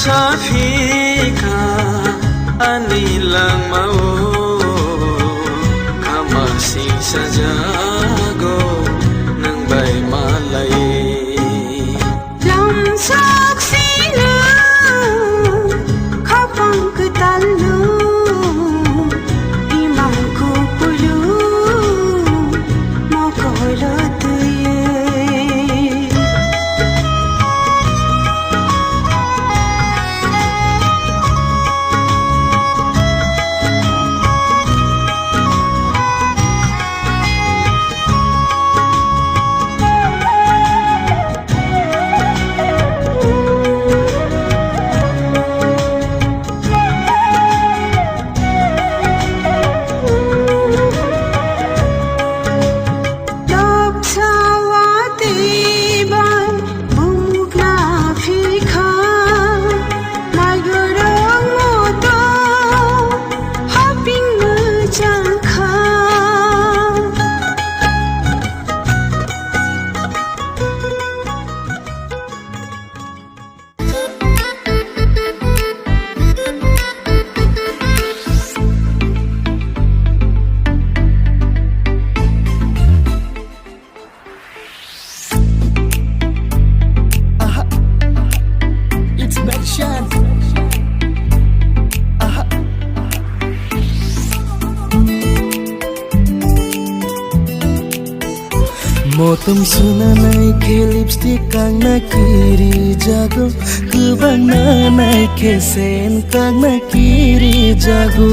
Safika anilang mau kamasing sa jago ng bay malay lamsak sina kapang ketalo imam ko pulu makolat Motom suna naike lipstick kang nakiri jago Kubang na naike sen kang nakiri jago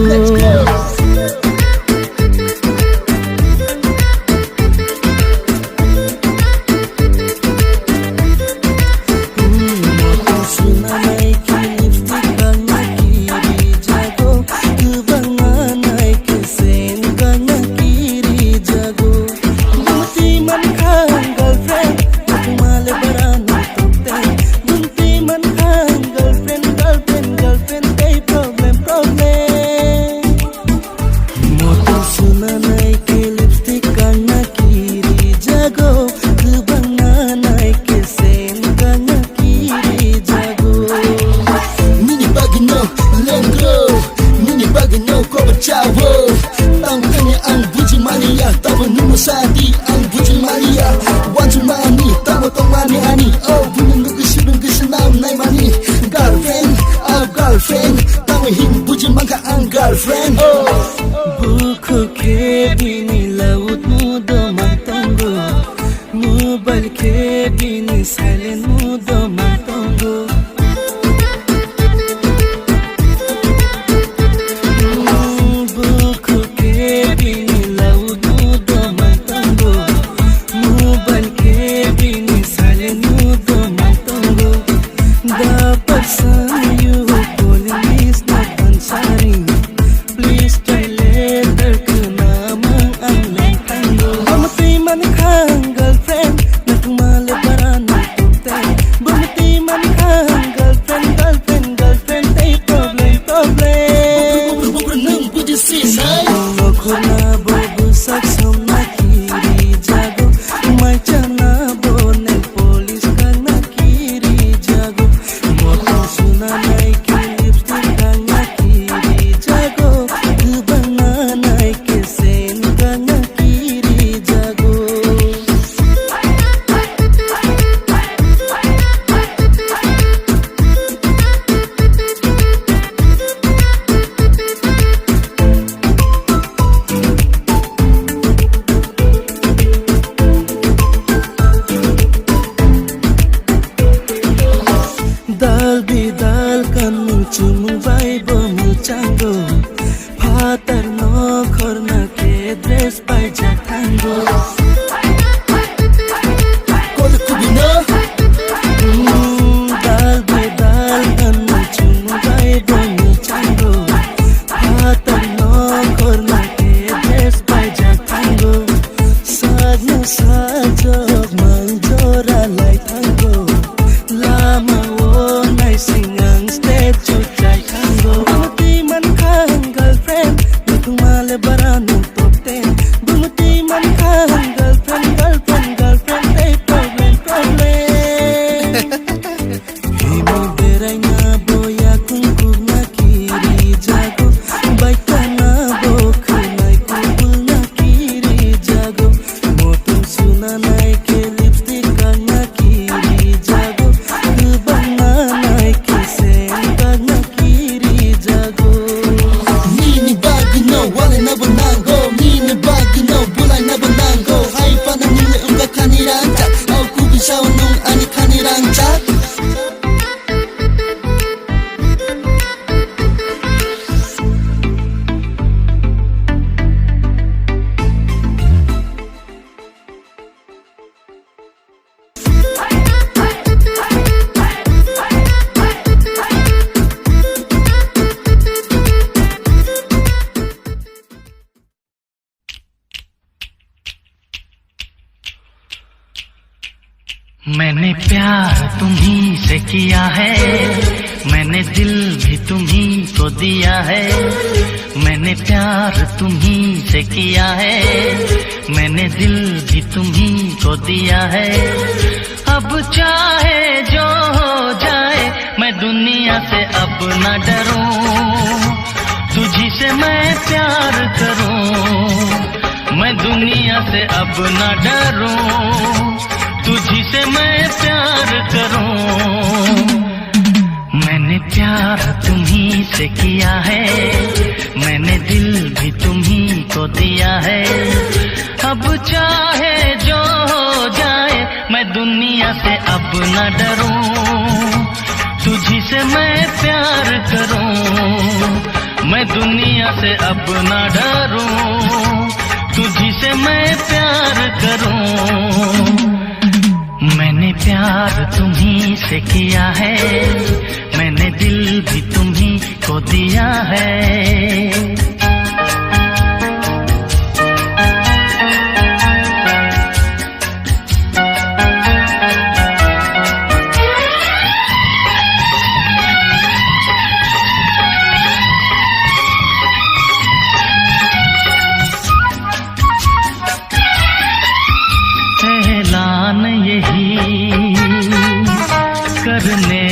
Buku ke bini laut muda mantongo Mobile ke bini silent muda mantongo Buku ke bini laut muda mantongo Mobile ke bini silent muda mantongo Dapat sayu police na pansaring Please try later kenamang ang lentanggo Bumati man kang girlfriend na kumalibaran ng tute Bumati man kang girlfriend, girlfriend, girlfriend ay problem, problem Bubur nang budisinay Ako na bubusak sa nakiri jago May tiyan bo ng polis kang nakiri jago Motong sunanay kilipstick kang nakiri jago Kubang nanay kesen kang nakiri jago Dal bidal kan muncung vibe muchango Patar no korna ke dress pai jatango Kol kubina Dal bidal kan muncung vibe muchango Patar no korna ke dress pai jatango Sadno sajog manjora lai tango Lama singang statue chay kango Bumuti man kang girlfriend na kumalibaran ng top 10 Bumuti man kang girlfriend, girlfriend, girlfriend ay problem, problem Himo beray nga boy प्यार तुम्ही से किया है, मैंने दिल भी तुम्ही को दिया है। मैंने प्यार तुम्ही से किया है, मैंने दिल भी तुम्ही को दिया है। अब चाहे जो हो जाए मैं दुनिया से अब न डरूं, तुझी से मैं प्यार करूं। मैं दुनिया से अब न डरूं, तुझी से मैं प्यार करूं। मैंने प्यार तुम्ही से किया है, मैंने दिल भी तुम्ही को दिया है। अब चाहे जो हो जाए मैं दुनिया से अब न डरूं, तुझी से मैं प्यार करूं। मैं दुनिया से अब न डरूं, तुझी से मैं प्यार करूं। मैंने प्यार तुम्ही से किया है, मैंने दिल भी तुम्ही को दिया है। ऐलान यही करने